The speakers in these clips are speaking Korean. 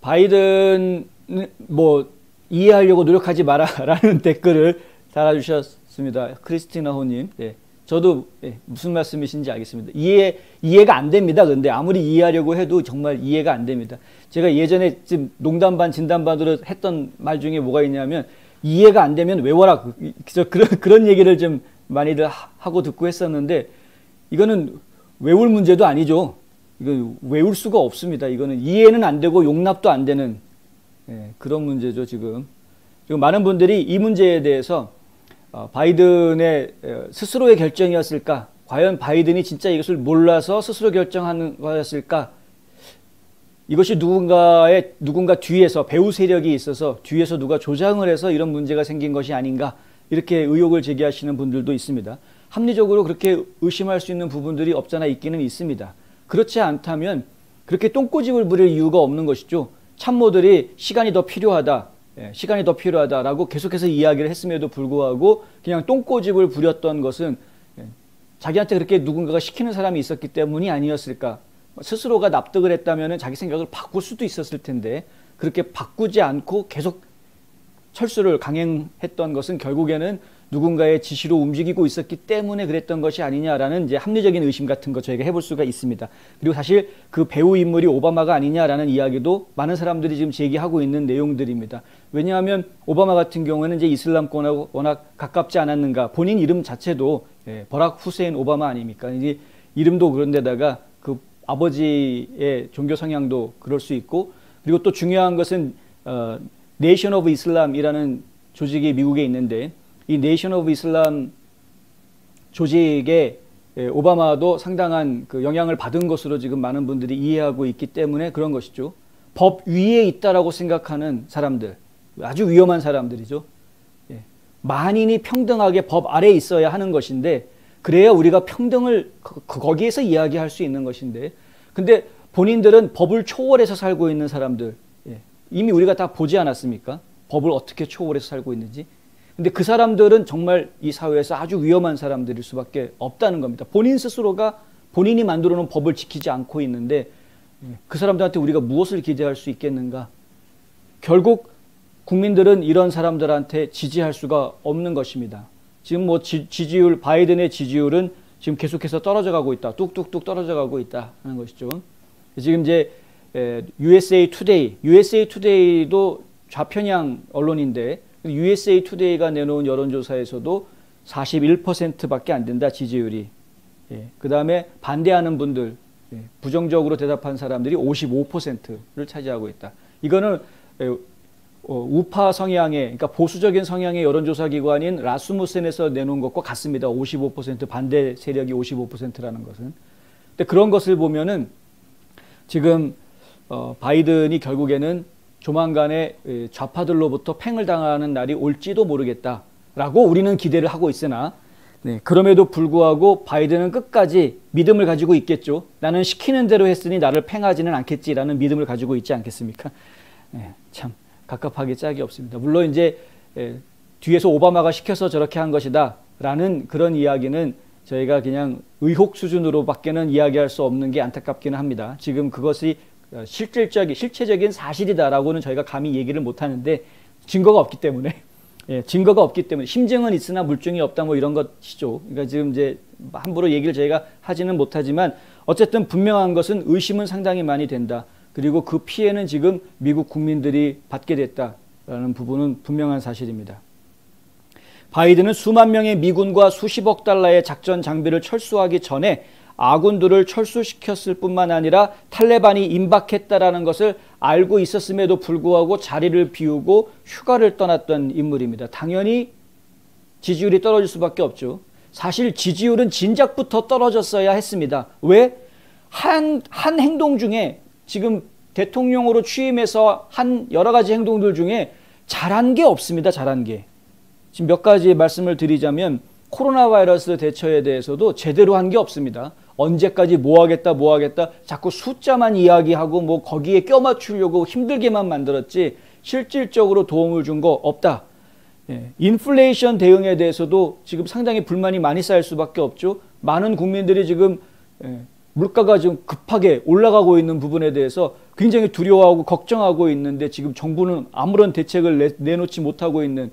바이든 뭐 이해하려고 노력하지 마라라는 댓글을 달아주셨습니다. 크리스티나 호님. 네. 저도 무슨 말씀이신지 알겠습니다. 이해가 안 됩니다. 근데 아무리 이해하려고 해도 정말 이해가 안 됩니다. 제가 예전에 지금 농담 반 진담 반으로 했던 말 중에 뭐가 있냐면 이해가 안 되면 외워라. 그런 얘기를 좀 많이들 하고 듣고 했었는데 이거는 외울 문제도 아니죠. 이건 외울 수가 없습니다. 이거는 이해는 안 되고 용납도 안 되는 그런 문제죠. 지금 많은 분들이 이 문제에 대해서 바이든의 스스로의 결정이었을까? 과연 바이든이 진짜 이것을 몰라서 스스로 결정하는 거였을까? 이것이 누군가 뒤에서 배후 세력이 있어서 뒤에서 누가 조장을 해서 이런 문제가 생긴 것이 아닌가? 이렇게 의혹을 제기하시는 분들도 있습니다. 합리적으로 그렇게 의심할 수 있는 부분들이 없잖아 있기는 있습니다. 그렇지 않다면 그렇게 똥꼬집을 부릴 이유가 없는 것이죠. 참모들이 시간이 더 필요하다라고 계속해서 이야기를 했음에도 불구하고 그냥 똥꼬집을 부렸던 것은 자기한테 그렇게 누군가가 시키는 사람이 있었기 때문이 아니었을까. 스스로가 납득을 했다면 자기 생각을 바꿀 수도 있었을 텐데 그렇게 바꾸지 않고 계속 철수를 강행했던 것은 결국에는 누군가의 지시로 움직이고 있었기 때문에 그랬던 것이 아니냐라는 이제 합리적인 의심 같은 거 저희가 해볼 수가 있습니다. 그리고 사실 그 배후 인물이 오바마가 아니냐라는 이야기도 많은 사람들이 지금 제기하고 있는 내용들입니다. 왜냐하면 오바마 같은 경우에는 이제 이슬람권하고 워낙 가깝지 않았는가. 본인 이름 자체도 버락 후세인 오바마 아닙니까? 이제 이름도 그런데다가 그 아버지의 종교 성향도 그럴 수 있고 그리고 또 중요한 것은 네이션 오브 이슬람이라는 조직이 미국에 있는데 이 네이션 오브 이슬람 조직에 오바마도 상당한 그 영향을 받은 것으로 지금 많은 분들이 이해하고 있기 때문에 그런 것이죠. 법 위에 있다라고 생각하는 사람들, 아주 위험한 사람들이죠. 만인이 평등하게 법 아래에 있어야 하는 것인데 그래야 우리가 평등을 거기에서 이야기할 수 있는 것인데 근데 본인들은 법을 초월해서 살고 있는 사람들 이미 우리가 다 보지 않았습니까? 법을 어떻게 초월해서 살고 있는지. 근데 그 사람들은 정말 이 사회에서 아주 위험한 사람들일 수밖에 없다는 겁니다. 본인 스스로가 본인이 만들어 놓은 법을 지키지 않고 있는데 그 사람들한테 우리가 무엇을 기대할 수 있겠는가? 결국 국민들은 이런 사람들한테 지지할 수가 없는 것입니다. 지금 뭐 지지율, 바이든의 지지율은 지금 계속해서 떨어져 가고 있다. 뚝뚝뚝 떨어져 가고 있다 하는 것이죠. 지금 이제 USA Today도 좌편향 언론인데 USA Today가 내놓은 여론조사에서도 41%밖에 안 된다, 지지율이. 그 다음에 반대하는 분들, 부정적으로 대답한 사람들이 55%를 차지하고 있다. 이거는 우파 성향의, 그러니까 보수적인 성향의 여론조사 기관인 라스무센에서 내놓은 것과 같습니다. 55% 반대 세력이 55%라는 것은. 근데 그런 것을 보면은 지금 바이든이 결국에는 조만간에 좌파들로부터 팽을 당하는 날이 올지도 모르겠다라고 우리는 기대를 하고 있으나 그럼에도 불구하고 바이든은 끝까지 믿음을 가지고 있겠죠. 나는 시키는 대로 했으니 나를 팽하지는 않겠지라는 믿음을 가지고 있지 않겠습니까? 참 갑갑하게 짝이 없습니다. 물론 이제 뒤에서 오바마가 시켜서 저렇게 한 것이다 라는 그런 이야기는 저희가 그냥 의혹 수준으로밖에는 이야기할 수 없는 게 안타깝기는 합니다. 지금 그것이 실체적인 사실이다라고는 저희가 감히 얘기를 못하는데 증거가 없기 때문에 심증은 있으나 물증이 없다 뭐 이런 것이죠. 그러니까 지금 이제 함부로 얘기를 저희가 하지는 못하지만 어쨌든 분명한 것은 의심은 상당히 많이 된다. 그리고 그 피해는 지금 미국 국민들이 받게 됐다라는 부분은 분명한 사실입니다. 바이든은 수만 명의 미군과 수십억 달러의 작전 장비를 철수하기 전에 아군들을 철수시켰을 뿐만 아니라 탈레반이 임박했다라는 것을 알고 있었음에도 불구하고 자리를 비우고 휴가를 떠났던 인물입니다. 당연히 지지율이 떨어질 수밖에 없죠. 사실 지지율은 진작부터 떨어졌어야 했습니다. 왜? 한 행동 중에 지금 대통령으로 취임해서 한 여러 가지 행동들 중에 잘한 게 없습니다. 잘한 게. 지금 몇 가지 말씀을 드리자면 코로나 바이러스 대처에 대해서도 제대로 한 게 없습니다. 언제까지 뭐 하겠다 자꾸 숫자만 이야기하고 뭐 거기에 껴맞추려고 힘들게만 만들었지 실질적으로 도움을 준 거 없다. 인플레이션 대응에 대해서도 지금 상당히 불만이 많이 쌓일 수밖에 없죠. 많은 국민들이 지금 물가가 지금 급하게 올라가고 있는 부분에 대해서 굉장히 두려워하고 걱정하고 있는데 지금 정부는 아무런 대책을 내놓지 못하고 있는,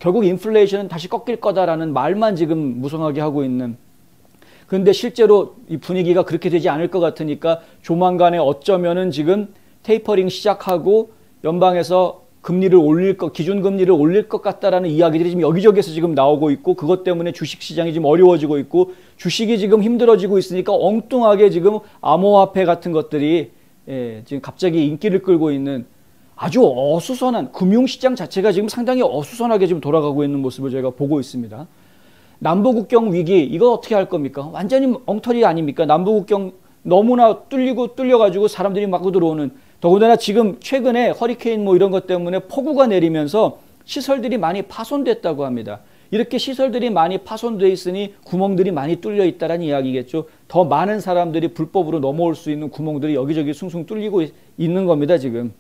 결국 인플레이션은 다시 꺾일 거다라는 말만 지금 무성하게 하고 있는. 그런데 실제로 이 분위기가 그렇게 되지 않을 것 같으니까 조만간에 어쩌면은 지금 테이퍼링 시작하고 연방에서 금리를 올릴 것, 기준금리를 올릴 것 같다라는 이야기들이 지금 여기저기에서 지금 나오고 있고, 그것 때문에 주식시장이 지금 어려워지고 있고, 주식이 지금 힘들어지고 있으니까 엉뚱하게 지금 암호화폐 같은 것들이 지금 갑자기 인기를 끌고 있는, 아주 어수선한 금융시장 자체가 지금 상당히 어수선하게 지금 돌아가고 있는 모습을 저희가 보고 있습니다. 남부국경 위기, 이거 어떻게 할 겁니까? 완전히 엉터리 아닙니까? 남부국경 너무나 뚫려가지고 사람들이 막 들어오는, 더군다나 지금 최근에 허리케인 뭐 이런 것 때문에 폭우가 내리면서 시설들이 많이 파손됐다고 합니다. 이렇게 시설들이 많이 파손돼 있으니 구멍들이 많이 뚫려 있다는 이야기겠죠. 더 많은 사람들이 불법으로 넘어올 수 있는 구멍들이 여기저기 숭숭 뚫리고 있는 겁니다. 지금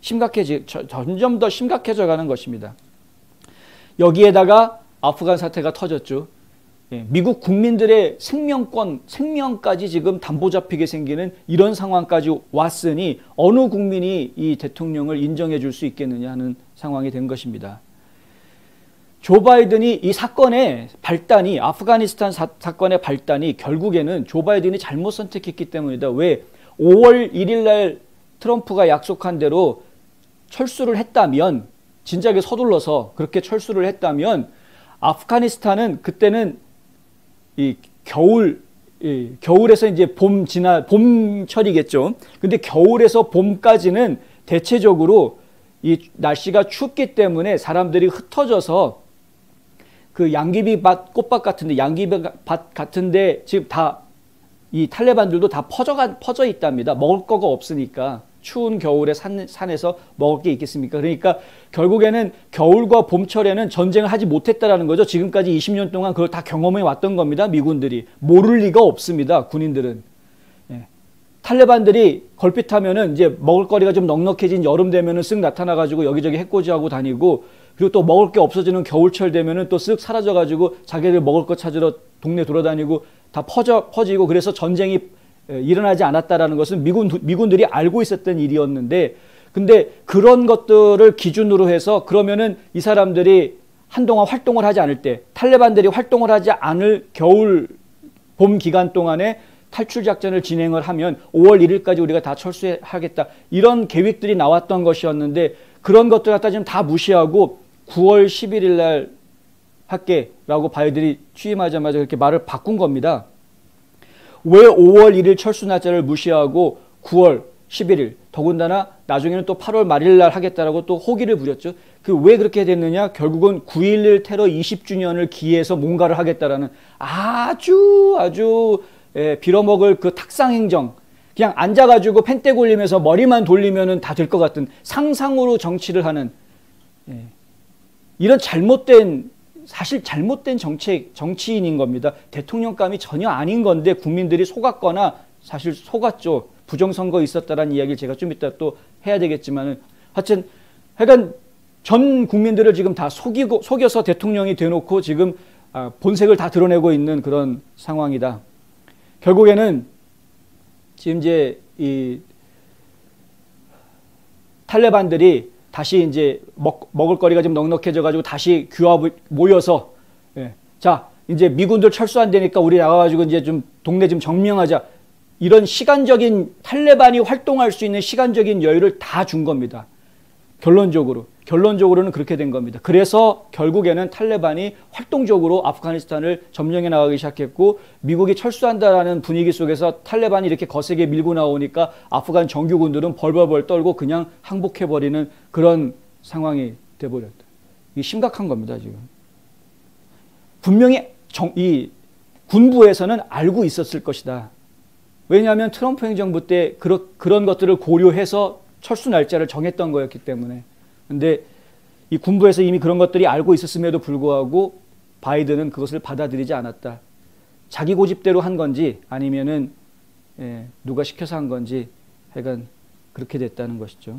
점점 더 심각해져 가는 것입니다. 여기에다가 아프간 사태가 터졌죠. 미국 국민들의 생명까지 지금 담보 잡히게 생기는 이런 상황까지 왔으니 어느 국민이 이 대통령을 인정해 줄 수 있겠느냐 하는 상황이 된 것입니다. 조 바이든이 이 사건의 발단이, 아프가니스탄 사건의 발단이 결국에는 조 바이든이 잘못 선택했기 때문이다. 왜? 5월 1일 날 트럼프가 약속한 대로 철수를 했다면, 진작에 서둘러서 그렇게 철수를 했다면 아프가니스탄은 그때는 이 겨울에서 이제 봄철이겠죠. 근데 겨울에서 봄까지는 대체적으로 이 날씨가 춥기 때문에 사람들이 흩어져서 그 양귀비밭 꽃밭 같은데, 양귀비밭 같은데 지금 다 이 탈레반들도 다 퍼져 있답니다. 먹을 거가 없으니까. 추운 겨울에 산에서 먹을 게 있겠습니까? 그러니까 결국에는 겨울과 봄철에는 전쟁을 하지 못했다라는 거죠. 지금까지 20년 동안 그걸 다 경험해 왔던 겁니다. 미군들이. 모를 리가 없습니다. 군인들은. 탈레반들이 걸핏하면은 이제 먹을거리가 좀 넉넉해진 여름 되면은 쓱 나타나가지고 여기저기 해코지하고 다니고, 그리고 또 먹을 게 없어지는 겨울철 되면은 또 쓱 사라져가지고 자기들 먹을 거 찾으러 동네 돌아다니고 다 퍼지고, 그래서 전쟁이 일어나지 않았다라는 것은 미군들이 알고 있었던 일이었는데, 근데 그런 것들을 기준으로 해서 그러면은 이 사람들이 한동안 활동을 하지 않을 때, 탈레반들이 활동을 하지 않을 겨울 봄 기간 동안에 탈출 작전을 진행을 하면 5월 1일까지 우리가 다 철수하겠다, 이런 계획들이 나왔던 것이었는데, 그런 것들 갖다 지금 다 무시하고 9월 11일 날 할게라고 바이든이 취임하자마자 그렇게 말을 바꾼 겁니다. 왜 5월 1일 철수 날짜를 무시하고 9월 11일, 더군다나 나중에는 또 8월 말일 날 하겠다라고 또 호기를 부렸죠. 왜 그렇게 됐느냐? 결국은 9.11 테러 20주년을 기해서 뭔가를 하겠다라는 아주 빌어먹을 그 탁상 행정, 그냥 앉아가지고 펜대 골리면서 머리만 돌리면은 다 될 것 같은 상상으로 정치를 하는, 이런 사실 잘못된 정치인인 겁니다. 대통령감이 전혀 아닌 건데 국민들이 속았거나, 사실 속았죠. 부정선거 있었다라는 이야기를 제가 좀 이따 또 해야 되겠지만은, 하여간 전 국민들을 지금 다 속여서 대통령이 돼놓고 지금 본색을 다 드러내고 있는 그런 상황이다. 결국에는 지금 이제 이 탈레반들이 다시 이제 먹을 거리가 좀 넉넉해져 가지고 다시 규합을 모여서, 자, 이제 미군들 철수 안 되니까 우리 나가가지고 이제 좀 동네 좀 정리하자, 이런 시간적인, 탈레반이 활동할 수 있는 시간적인 여유를 다 준 겁니다. 결론적으로는 그렇게 된 겁니다. 그래서 결국에는 탈레반이 활동적으로 아프가니스탄을 점령해 나가기 시작했고, 미국이 철수한다라는 분위기 속에서 탈레반이 이렇게 거세게 밀고 나오니까 아프간 정규군들은 벌벌벌 떨고 그냥 항복해버리는 그런 상황이 돼버렸다. 이게 심각한 겁니다, 지금. 분명히 이 군부에서는 알고 있었을 것이다. 왜냐하면 트럼프 행정부 때 그런 것들을 고려해서 철수 날짜를 정했던 거였기 때문에. 근데 이 군부에서 이미 그런 것들이 알고 있었음에도 불구하고 바이든은 그것을 받아들이지 않았다. 자기 고집대로 한 건지 아니면은 누가 시켜서 한 건지, 하여간 그렇게 됐다는 것이죠.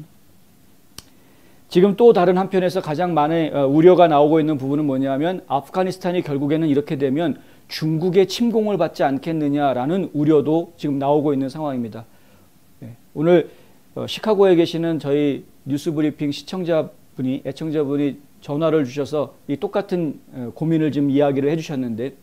지금 또 다른 한편에서 가장 많은 우려가 나오고 있는 부분은 뭐냐면, 아프가니스탄이 결국에는 이렇게 되면 중국의 침공을 받지 않겠느냐라는 우려도 지금 나오고 있는 상황입니다. 오늘 시카고에 계시는 저희 뉴스브리핑 시청자분이, 애청자분이 전화를 주셔서 이 똑같은 고민을 지금 이야기를 해주셨는데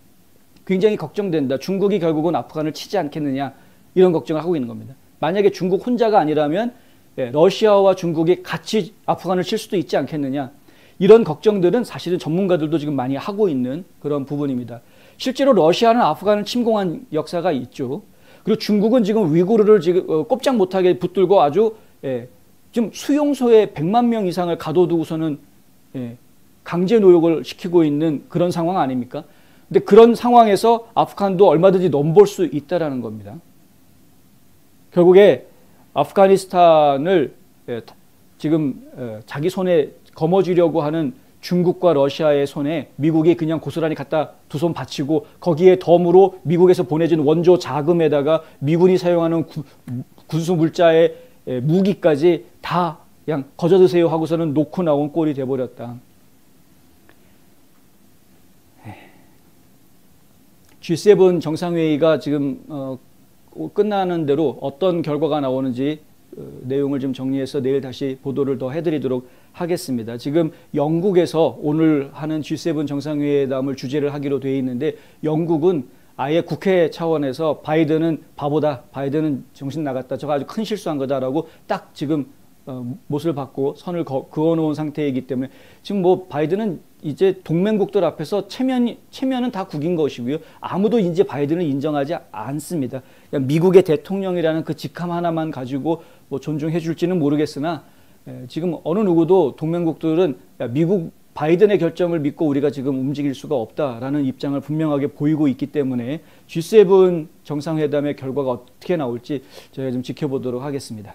굉장히 걱정된다. 중국이 결국은 아프간을 치지 않겠느냐, 이런 걱정을 하고 있는 겁니다. 만약에 중국 혼자가 아니라면 러시아와 중국이 같이 아프간을 칠 수도 있지 않겠느냐, 이런 걱정들은 사실은 전문가들도 지금 많이 하고 있는 그런 부분입니다. 실제로 러시아는 아프간을 침공한 역사가 있죠. 그리고 중국은 지금 위구르를 지금 꼼짝 못하게 붙들고 아주 지금 수용소에 100만 명 이상을 가둬두고서는 강제 노역을 시키고 있는 그런 상황 아닙니까? 근데 그런 상황에서 아프간도 얼마든지 넘볼 수 있다라는 겁니다. 결국에 아프가니스탄을 지금 자기 손에 거머쥐려고 하는 중국과 러시아의 손에 미국이 그냥 고스란히 갖다 두 손 받치고 거기에 덤으로 미국에서 보내진 원조 자금에다가 미군이 사용하는 군수 물자의 무기까지 다 그냥 거저 드세요 하고서는 놓고 나온 꼴이 돼버렸다. G7 정상회의가 지금 끝나는 대로 어떤 결과가 나오는지 내용을 좀 정리해서 내일 다시 보도를 더 해드리도록 하겠습니다. 지금 영국에서 오늘 하는 G7 정상회담을 주재를 하기로 되어 있는데 영국은 아예 국회 차원에서 바이든은 바보다, 바이든은 정신 나갔다, 저거 아주 큰 실수한 거다라고 딱 지금 못을 받고 선을 그어놓은 상태이기 때문에 지금 뭐 바이든은 이제 동맹국들 앞에서 체면은 다 국인 것이고요. 아무도 이제 바이든을 인정하지 않습니다. 미국의 대통령이라는 그 직함 하나만 가지고 뭐 존중해 줄지는 모르겠으나 지금 어느 누구도 동맹국들은 미국 바이든의 결정을 믿고 우리가 지금 움직일 수가 없다라는 입장을 분명하게 보이고 있기 때문에 G7 정상회담의 결과가 어떻게 나올지 저희가 좀 지켜보도록 하겠습니다.